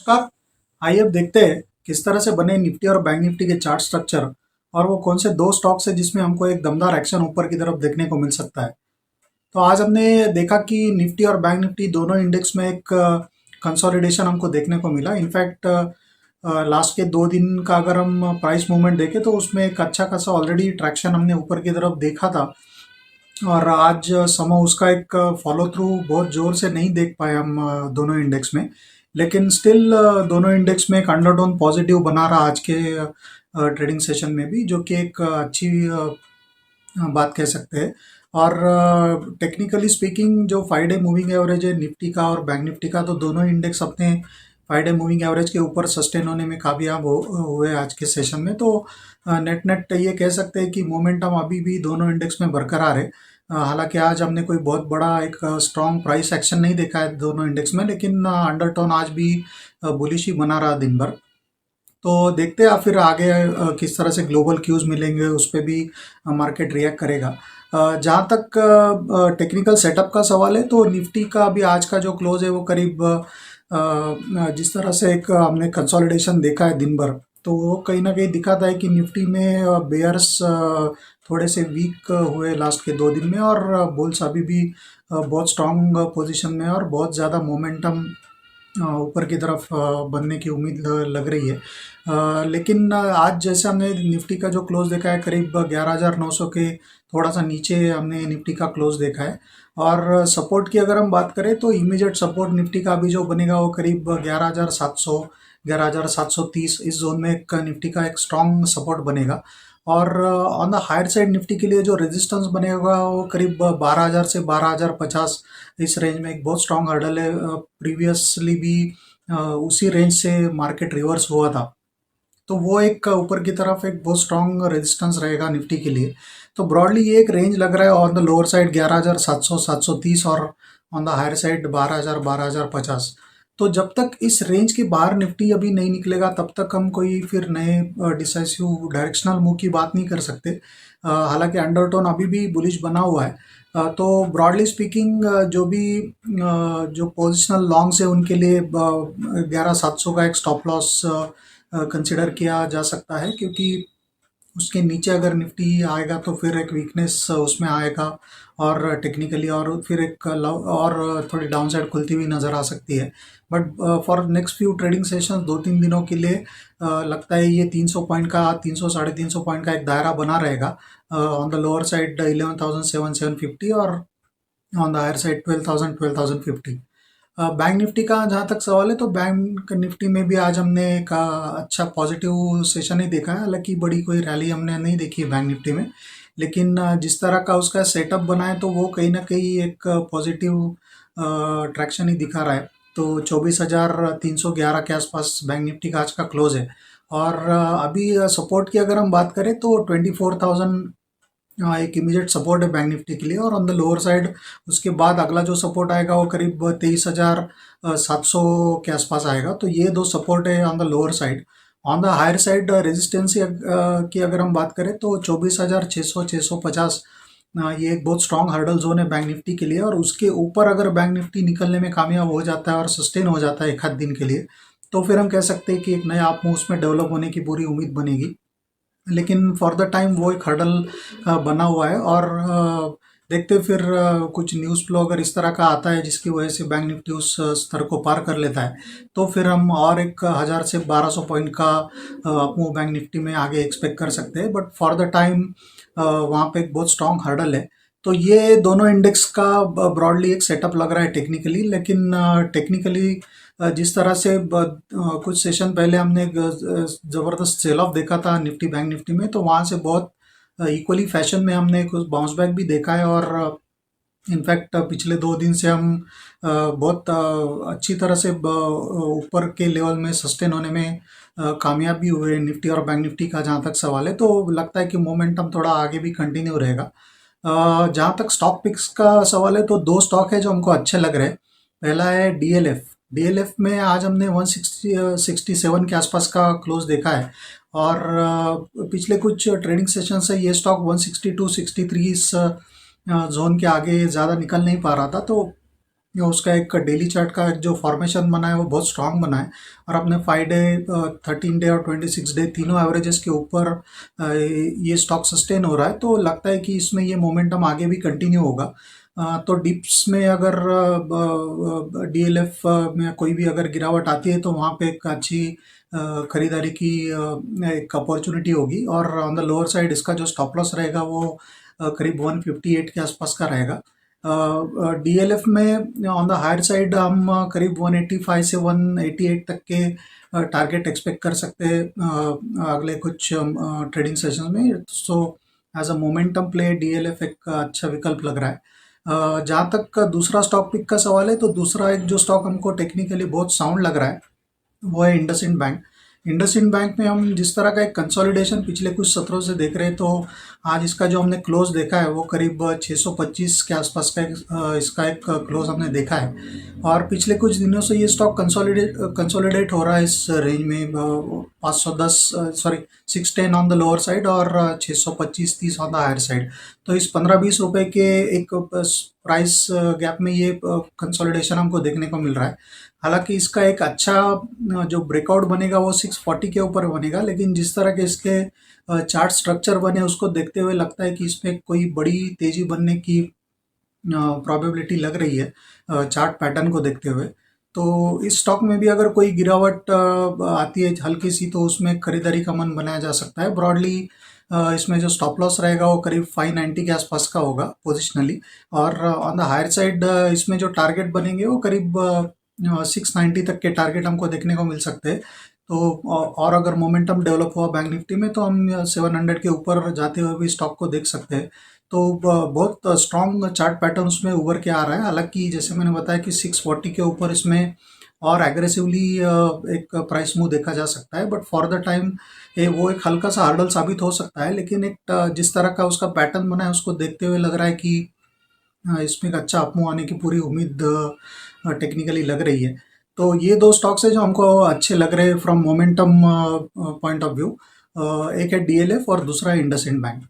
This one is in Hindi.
नमस्कार। आइए अब देखते हैं किस तरह से बने निफ्टी और बैंक निफ्टी के चार्ट स्ट्रक्चर और वो कौन से दो स्टॉक्स है जिसमें हमको एक दमदार एक्शन ऊपर की तरफ देखने को मिल सकता है। तो आज हमने देखा कि निफ्टी और बैंक निफ्टी दोनों इंडेक्स में एक कंसोलिडेशन हमको देखने को मिला। इनफैक्ट लास्ट के 2 दिन का अगर हम प्राइस मूवमेंट देखें तो उसमें एक अच्छा खासा ऑलरेडी ट्रैक्शन हमने ऊपर की तरफ देखा था। और आज समय उसका एक फॉलो थ्रू बहुत जोर से नहीं देख पाए हम दोनों इंडेक्स में। लेकिन स्टिल दोनों इंडेक्स में एक अंडरटोन पॉजिटिव बना रहा आज के ट्रेडिंग सेशन में भी, जो कि एक अच्छी बात कह सकते हैं। और टेक्निकली स्पीकिंग जो 5 डे मूविंग एवरेज है निफ्टी का और बैंक निफ्टी का, तो दोनों इंडेक्स अपने 5 डे मूविंग एवरेज के ऊपर सस्टेन होने में कामयाब हुए आज के सेशन में। तो नेट नेट ये कह सकते हैं कि मोमेंटम अभी भी दोनों इंडेक्स में बरकरार है। हालांकि आज हमने कोई बहुत बड़ा एक स्ट्रॉन्ग प्राइस एक्शन नहीं देखा है दोनों इंडेक्स में, लेकिन अंडरटोन आज भी बुलिश ही बना रहा दिन भर। तो देखते हैं फिर आगे किस तरह से ग्लोबल क्यूज मिलेंगे, उस पर भी मार्केट रिएक्ट करेगा। जहाँ तक टेक्निकल सेटअप का सवाल है तो निफ्टी का अभी आज का जो क्लोज है वो करीब जिस तरह से एक हमने कंसोलिडेशन देखा है दिन भर, तो वो कहीं ना कहीं दिखाता है कि निफ्टी में बेयर्स थोड़े से वीक हुए लास्ट के 2 दिन में, और बुल्स अभी भी बहुत स्ट्रांग पोजीशन में है और बहुत ज़्यादा मोमेंटम ऊपर की तरफ बनने की उम्मीद लग रही है। लेकिन आज जैसे हमने निफ्टी का जो क्लोज देखा है करीब 11,900 के थोड़ा सा नीचे हमने निफ्टी का क्लोज देखा है। और सपोर्ट की अगर हम बात करें तो इमीडिएट सपोर्ट निफ्टी का भी जो बनेगा वो करीब 11,700 11,730 इस जोन में एक निफ्टी का एक स्ट्रॉन्ग सपोर्ट बनेगा। और on the higher side Nifty के लिए जो रेजिस्टेंस बनेगा वो करीब 12,000 से 12,050 इस रेंज में एक बहुत स्ट्रॉन्ग हर्डल है। प्रीवियसली भी उसी रेंज से मार्केट रिवर्स हुआ था, तो वो एक ऊपर की तरफ एक बहुत स्ट्रॉन्ग रेजिस्टेंस रहेगा निफ्टी के लिए। तो ब्रॉडली ये एक रेंज लग रहा है, ऑन द लोअर साइड 11,700 730 और ऑन द हायर साइड 12,000 12,050। तो जब तक इस रेंज के बाहर निफ्टी अभी नहीं निकलेगा तब तक हम कोई फिर नए डिसाइसिव डायरेक्शनल मूव की बात नहीं कर सकते। हालांकि अंडरटोन अभी भी बुलिश बना हुआ है। तो ब्रॉडली स्पीकिंग जो भी जो पोजिशनल लॉन्ग्स है उनके लिए 11,700 का एक स्टॉप लॉस कंसिडर किया जा सकता है, क्योंकि उसके नीचे अगर निफ्टी आएगा तो फिर एक वीकनेस उसमें आएगा और टेक्निकली और फिर एक और थोड़ी डाउन साइड खुलती हुई नज़र आ सकती है। But for next few trading session 2-3 दिनों के लिए लगता है ये 300 पॉइंट का 300 350 पॉइंट का एक दायरा बना रहेगा। ऑन द लोअर साइड 11,750 और on the higher side 12,000 12,050। Bank Nifty का जहाँ तक सवाल है तो बैंक निफ्टी में भी आज हमने एक अच्छा पॉजिटिव सेशन ही देखा है। हालांकि बड़ी कोई रैली हमने नहीं देखी है बैंक निफ्टी में, लेकिन जिस तरह का उसका सेटअप बना है तो वो कहीं ना कहीं एक पॉजिटिव ट्रैक्शन ही दिखा रहा है। तो 24,311 के आसपास बैंक निफ्टी का आज का क्लोज है। और अभी सपोर्ट की अगर हम बात करें तो 24,000 एक इमीडिएट सपोर्ट है बैंक निफ्टी के लिए। और ऑन द लोअर साइड उसके बाद अगला जो सपोर्ट आएगा वो करीब 23,700 के आसपास आएगा। तो ये दो सपोर्ट है on the lower side. On the higher side resistance की अगर हम बात करें तो 24,600 650 ये एक बहुत स्ट्रॉन्ग हर्डल जोन है बैंक निफ्टी के लिए। और उसके ऊपर अगर बैंक निफ्टी निकलने में कामयाब हो जाता है और सस्टेन हो जाता है एक आध दिन के लिए, तो फिर हम कह सकते हैं कि एक नया आप मूव उसमें डेवलप होने की पूरी उम्मीद बनेगी। लेकिन फॉर द टाइम वो एक हर्डल बना हुआ है। और देखते फिर कुछ न्यूज़ फ्लो अगर इस तरह का आता है जिसकी वजह से बैंक निफ्टी उस स्तर को पार कर लेता है, तो फिर हम और एक 1,000 से 1,200 पॉइंट का अपमूव बैंक निफ्टी में आगे एक्सपेक्ट कर सकते हैं। बट फॉर द टाइम वहाँ पे एक बहुत स्ट्रॉन्ग हर्डल है। तो ये दोनों इंडेक्स का ब्रॉडली एक सेटअप लग रहा है टेक्निकली। लेकिन टेक्निकली जिस तरह से कुछ सेशन पहले हमने एक ज़बरदस्त सेल ऑफ देखा था निफ्टी बैंक निफ्टी में, तो वहाँ से बहुत इक्वली फैशन में हमने कुछ बाउंस बैक भी देखा है। और इनफैक्ट पिछले 2 दिन से हम बहुत अच्छी तरह से ऊपर के लेवल में सस्टेन होने में कामयाब भी हुए निफ्टी और बैंक निफ्टी का जहाँ तक सवाल है। तो लगता है कि मोमेंटम थोड़ा आगे भी कंटिन्यू रहेगा। जहाँ तक स्टॉक पिक्स का सवाल है तो दो स्टॉक है जो हमको अच्छे लग रहे हैं। पहला है डीएलएफ। डीएलएफ में आज हमने 167 के आसपास का क्लोज देखा है। और पिछले कुछ ट्रेडिंग सेशन से ये स्टॉक 162 63 इस जोन के आगे ज़्यादा निकल नहीं पा रहा था। तो उसका एक डेली चार्ट का जो फॉर्मेशन बना है वो बहुत स्ट्रांग बना है, और अपने 5 डे, 13 डे और 26 डे तीनों एवरेजेस के ऊपर ये स्टॉक सस्टेन हो रहा है। तो लगता है कि इसमें ये मोमेंटम आगे भी कंटिन्यू होगा। तो डिप्स में अगर डीएलएफ में कोई भी अगर गिरावट आती है तो वहाँ पे एक अच्छी खरीदारी की एक अपॉर्चुनिटी होगी। और ऑन द लोअर साइड इसका जो स्टॉप लॉस रहेगा वो करीब 158 के आसपास का रहेगा। डीएलएफ में ऑन द हायर साइड हम करीब 185 से 188 तक के टारगेट एक्सपेक्ट कर सकते हैं अगले कुछ ट्रेडिंग सेशन में। So as a momentum play DLF एक अच्छा विकल्प लग रहा है। जहाँ तक दूसरा स्टॉक पिक का सवाल है, तो दूसरा एक जो स्टॉक हमको टेक्निकली बहुत साउंड लग रहा है वो है इंडसइंड बैंक। इंडसइंड बैंक में हम जिस तरह का एक कंसोलिडेशन पिछले कुछ सत्रों से देख रहे हैं, तो आज इसका जो हमने क्लोज देखा है वो करीब 625 के आसपास का इसका एक क्लोज हमने देखा है। और पिछले कुछ दिनों से ये स्टॉक कंसोलिडेट हो रहा है इस रेंज में, 510, sorry 610 on the lower side और 625-30 ऑन द हायर साइड। तो इस 15-20 रुपए के एक प्राइस गैप में ये कंसोलिडेशन हमको देखने को मिल रहा है। हालांकि इसका एक अच्छा जो ब्रेकआउट बनेगा वो 640 के ऊपर बनेगा, लेकिन जिस तरह के इसके चार्ट स्ट्रक्चर बने उसको देखते हुए लगता है कि इसमें कोई बड़ी तेजी बनने की प्रोबेबिलिटी लग रही है चार्ट पैटर्न को देखते हुए। तो इस स्टॉक में भी अगर कोई गिरावट आती है हल्की सी, तो उसमें खरीदारी का मन बनाया जा सकता है। ब्रॉडली इसमें जो स्टॉप लॉस रहेगा वो करीब 590 के आसपास का होगा पोजिशनली। और ऑन द हायर साइड इसमें जो टारगेट बनेंगे वो करीब 690 तक के टारगेट हमको देखने को मिल सकते हैं। तो और अगर मोमेंटम डेवलप हुआ बैंक निफ्टी में तो हम 700 के ऊपर जाते हुए भी स्टॉक को देख सकते हैं। तो बहुत स्ट्रॉन्ग चार्ट पैटर्न उसमें उभर के आ रहा है। हालांकि जैसे मैंने बताया कि 640 के ऊपर इसमें और एग्रेसिवली एक प्राइस मूव देखा जा सकता है, बट फॉर द टाइम वो एक हल्का सा हर्डल साबित हो सकता है। लेकिन एक जिस तरह का उसका पैटर्न बना है उसको देखते हुए लग रहा है कि इसमें एक अच्छा अपमूव आने की पूरी उम्मीद टेक्निकली लग रही है। तो ये दो स्टॉक्स है जो हमको अच्छे लग रहे हैं from momentum point of view. एक है डीएलएफ और दूसरा है इंडसइंड बैंक।